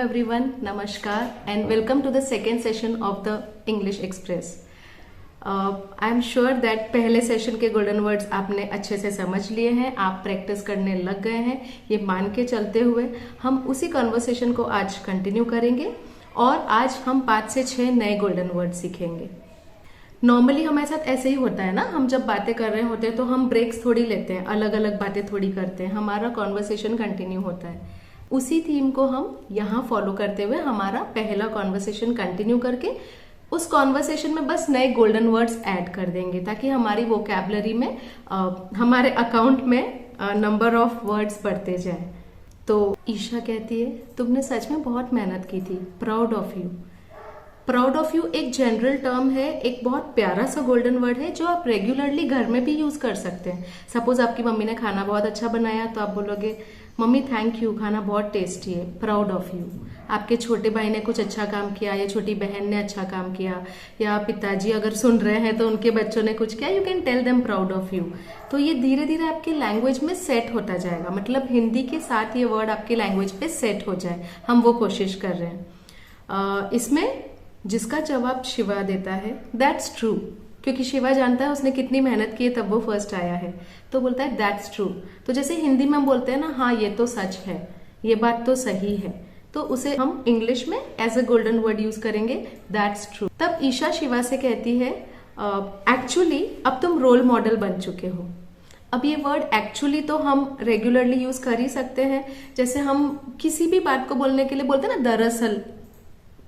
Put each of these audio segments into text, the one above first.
everyone, Namaskar and welcome to the second session of the English Express. I am sure that पहले session के golden words आपने अच्छे से समझ लिए हैं, आप प्रैक्टिस करने लग गए हैं। ये मान के चलते हुए हम उसी कॉन्वर्सेशन को आज कंटिन्यू करेंगे और आज हम 5 से 6 नए गोल्डन वर्ड सीखेंगे। नॉर्मली हमारे साथ ऐसे ही होता है ना, हम जब बातें कर रहे होते हैं तो हम ब्रेक्स थोड़ी लेते हैं, अलग अलग बातें थोड़ी करते हैं, हमारा कॉन्वर्सेशन कंटिन्यू होता है। उसी थीम को हम यहाँ फॉलो करते हुए हमारा पहला कॉन्वर्सेशन कंटिन्यू करके उस कॉन्वर्सेशन में बस नए गोल्डन वर्ड्स ऐड कर देंगे ताकि हमारी वोकैबुलरी में हमारे अकाउंट में नंबर ऑफ वर्ड्स बढ़ते जाए। तो ईशा कहती है, तुमने सच में बहुत मेहनत की थी, proud of you. Proud of you एक जनरल टर्म है, एक बहुत प्यारा सा गोल्डन वर्ड है जो आप रेगुलरली घर में भी यूज कर सकते हैं। सपोज आपकी मम्मी ने खाना बहुत अच्छा बनाया तो आप बोलोगे मम्मी थैंक यू, खाना बहुत टेस्टी है, प्राउड ऑफ यू। आपके छोटे भाई ने कुछ अच्छा काम किया या छोटी बहन ने अच्छा काम किया या पिताजी अगर सुन रहे हैं तो उनके बच्चों ने कुछ किया, you can tell them proud of you. तो ये धीरे धीरे आपकी लैंग्वेज में सेट होता जाएगा, मतलब हिंदी के साथ ये वर्ड आपकी लैंग्वेज पे सेट हो जाए, हम वो कोशिश कर रहे हैं। इसमें जिसका जवाब शिवा देता है दैट्स ट्रू, क्योंकि शिवा जानता है उसने कितनी मेहनत की है तब वो फर्स्ट आया है, तो बोलता है दैट्स ट्रू। तो जैसे हिंदी में हम बोलते हैं ना, हाँ ये तो सच है, ये बात तो सही है, तो उसे हम इंग्लिश में as a golden word use करेंगे दैट्स ट्रू। तब ईशा शिवा से कहती है एक्चुअली अब तुम रोल मॉडल बन चुके हो। अब ये वर्ड एक्चुअली तो हम रेगुलरली यूज कर ही सकते हैं, जैसे हम किसी भी बात को बोलने के लिए बोलते हैं ना दरअसल,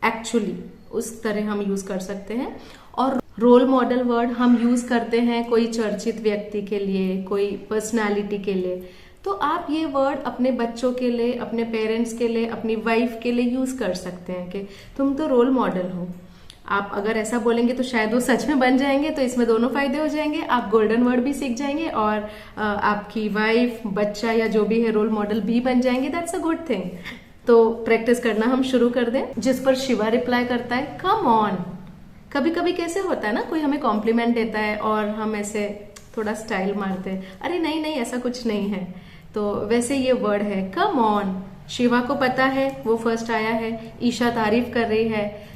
एक्चुअली, उस तरह हम यूज कर सकते हैं। और रोल मॉडल वर्ड हम यूज करते हैं कोई चर्चित व्यक्ति के लिए, कोई पर्सनालिटी के लिए। तो आप ये वर्ड अपने बच्चों के लिए, अपने पेरेंट्स के लिए, अपनी वाइफ के लिए यूज कर सकते हैं कि तुम तो रोल मॉडल हो। आप अगर ऐसा बोलेंगे तो शायद वो सच में बन जाएंगे, तो इसमें दोनों फायदे हो जाएंगे, आप गोल्डन वर्ड भी सीख जाएंगे और आपकी वाइफ, बच्चा या जो भी है रोल मॉडल भी बन जाएंगे। That's a good thing. तो प्रैक्टिस करना हम शुरू कर दें। जिस पर शिवा रिप्लाई करता है कम ऑन। कभी कभी कैसे होता है ना, कोई हमें कॉम्प्लीमेंट देता है और हम ऐसे थोड़ा स्टाइल मारते हैं, अरे नहीं नहीं ऐसा कुछ नहीं है, तो वैसे ये वर्ड है कम ऑन। शिवा को पता है वो फर्स्ट आया है, ईशा तारीफ कर रही है,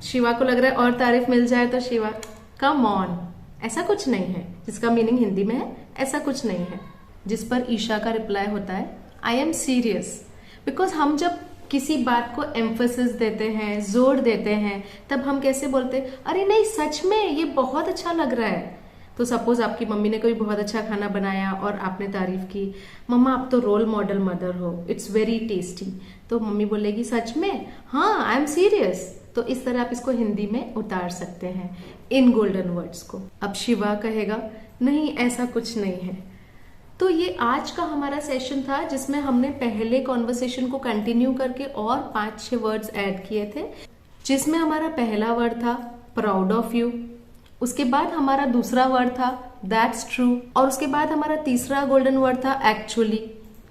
शिवा को लग रहा है और तारीफ मिल जाए तो शिवा कम ऑन, ऐसा कुछ नहीं है, जिसका मीनिंग हिंदी में है ऐसा कुछ नहीं है। जिस पर ईशा का रिप्लाई होता है आई एम सीरियस। बिकॉज हम जब किसी बात को एम्फोसिस देते हैं, जोर देते हैं, तब हम कैसे बोलते हैं, अरे नहीं सच में ये बहुत अच्छा लग रहा है। तो सपोज आपकी मम्मी ने कोई बहुत अच्छा खाना बनाया और आपने तारीफ की, मम्मा आप तो रोल मॉडल मदर हो, इट्स वेरी टेस्टी। तो मम्मी बोलेगी सच में, हाँ आई एम सीरियस। तो इस तरह आप इसको हिंदी में उतार सकते हैं इन गोल्डन वर्ड्स को। अब शिवा कहेगा नहीं ऐसा कुछ नहीं है। तो ये आज का हमारा सेशन था जिसमें हमने पहले कॉन्वर्सेशन को कंटिन्यू करके और 5-6 वर्ड्स ऐड किए थे, जिसमें हमारा पहला वर्ड था प्राउड ऑफ यू, उसके बाद हमारा दूसरा वर्ड था दैट्स ट्रू, और उसके बाद हमारा तीसरा गोल्डन वर्ड था एक्चुअली,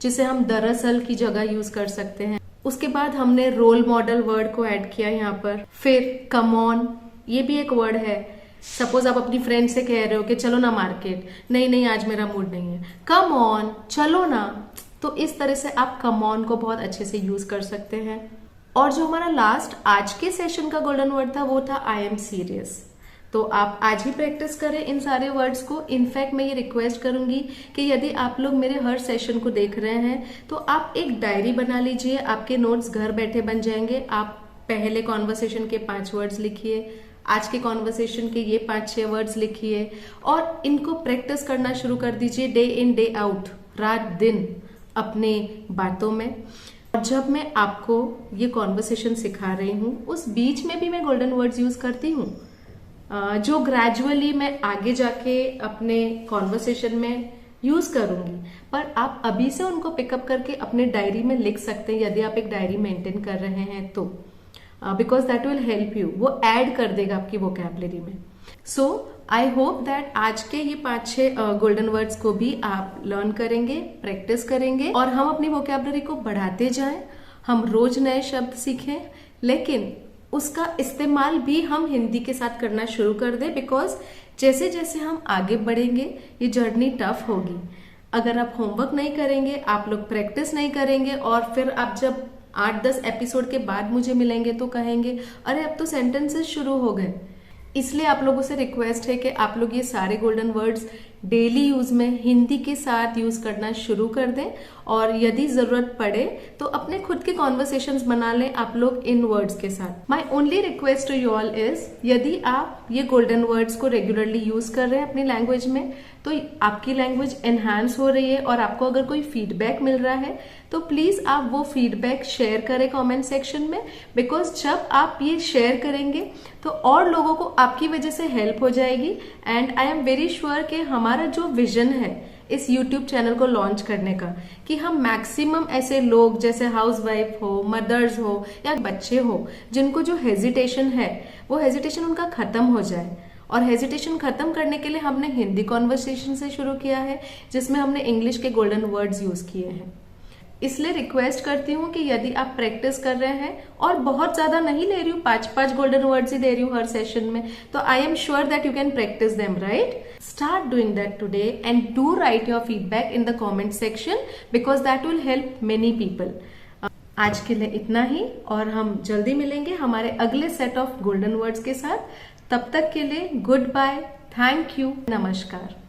जिसे हम दरअसल की जगह यूज कर सकते हैं। उसके बाद हमने रोल मॉडल वर्ड को ऐड किया यहाँ पर। फिर कम ऑन, ये भी एक वर्ड है। सपोज आप अपनी फ्रेंड से कह रहे हो कि चलो ना मार्केट, नहीं नहीं आज मेरा मूड नहीं है, कम ऑन चलो ना। तो इस तरह से आप कम ऑन को बहुत अच्छे से यूज कर सकते हैं। और जो हमारा लास्ट आज के सेशन का गोल्डन वर्ड था वो था आई एम सीरियस। तो आप आज ही प्रैक्टिस करें इन सारे वर्ड्स को। इनफैक्ट मैं ये रिक्वेस्ट करूंगी कि यदि आप लोग मेरे हर सेशन को देख रहे हैं तो आप एक डायरी बना लीजिए, आपके नोट्स घर बैठे बन जाएंगे। आप पहले कॉन्वर्सेशन के 5 वर्ड्स लिखिए, आज के कॉन्वर्सेशन के ये 5-6 वर्ड्स लिखिए और इनको प्रैक्टिस करना शुरू कर दीजिए डे इन डे आउट, रात दिन अपने बातों में। और जब मैं आपको ये कॉन्वर्सेशन सिखा रही हूँ उस बीच में भी मैं गोल्डन वर्ड्स यूज करती हूँ, जो ग्रेजुअली मैं आगे जाके अपने कॉन्वर्सेशन में यूज करूंगी, पर आप अभी से उनको पिकअप करके अपने डायरी में लिख सकते हैं यदि आप एक डायरी मेंटेन कर रहे हैं तो, because that will help you, वो ऐड कर देगा आपकी वोकैबुलरी में। सो आई होप दैट आज के ये 5-6 गोल्डन वर्ड्स को भी आप लर्न करेंगे, प्रैक्टिस करेंगे और हम अपनी वोकैबुलरी को बढ़ाते जाएं। हम रोज नए शब्द सीखें, लेकिन उसका इस्तेमाल भी हम हिंदी के साथ करना शुरू कर दें, बिकॉज जैसे जैसे हम आगे बढ़ेंगे ये जर्नी टफ होगी। अगर आप होमवर्क नहीं करेंगे, आप लोग प्रैक्टिस नहीं करेंगे और फिर आप जब 8-10 एपिसोड के बाद मुझे मिलेंगे तो कहेंगे अरे अब तो सेंटेंसेस शुरू हो गए। इसलिए आप लोगों से रिक्वेस्ट है कि आप लोग ये सारे गोल्डन वर्ड्स डेली यूज में हिंदी के साथ यूज करना शुरू कर दें, और यदि जरूरत पड़े तो अपने खुद के कॉन्वर्सेशंस बना लें आप लोग इन वर्ड्स के साथ। My only request to you all is, यदि आप ये गोल्डन वर्ड्स को रेगुलरली यूज कर रहे हैं अपनी लैंग्वेज में तो आपकी लैंग्वेज एनहांस हो रही है, और आपको अगर कोई फीडबैक मिल रहा है तो प्लीज आप वो फीडबैक शेयर करें कमेंट सेक्शन में, बिकॉज जब आप ये शेयर करेंगे तो और लोगों को आपकी वजह से हेल्प हो जाएगी। And I am very sure कि हमारा जो विजन है इस YouTube चैनल को लॉन्च करने का, कि हम मैक्सिमम ऐसे लोग जैसे हाउसवाइफ हो, मदर्स हो या बच्चे हो जिनको जो हेजिटेशन है वो हेजिटेशन उनका खत्म हो जाए। और हेजिटेशन खत्म करने के लिए हमने हिंदी कॉन्वर्सेशन से शुरू किया है जिसमें हमने इंग्लिश के गोल्डन वर्ड्स यूज किए हैं। इसलिए रिक्वेस्ट करती हूँ कि यदि आप प्रैक्टिस कर रहे हैं, और बहुत ज्यादा नहीं ले रही हूँ, 5-5 गोल्डन वर्ड्स ही दे रही हूँ हर सेशन में, तो I am sure that you can practice them, right? Start doing that today and do right your feedback in the comment section, because that will help many people. आज के लिए इतना ही, और हम जल्दी मिलेंगे हमारे अगले सेट ऑफ गोल्डन वर्ड्स के साथ। तब तक के लिए गुड बाय, थैंक यू, नमस्कार।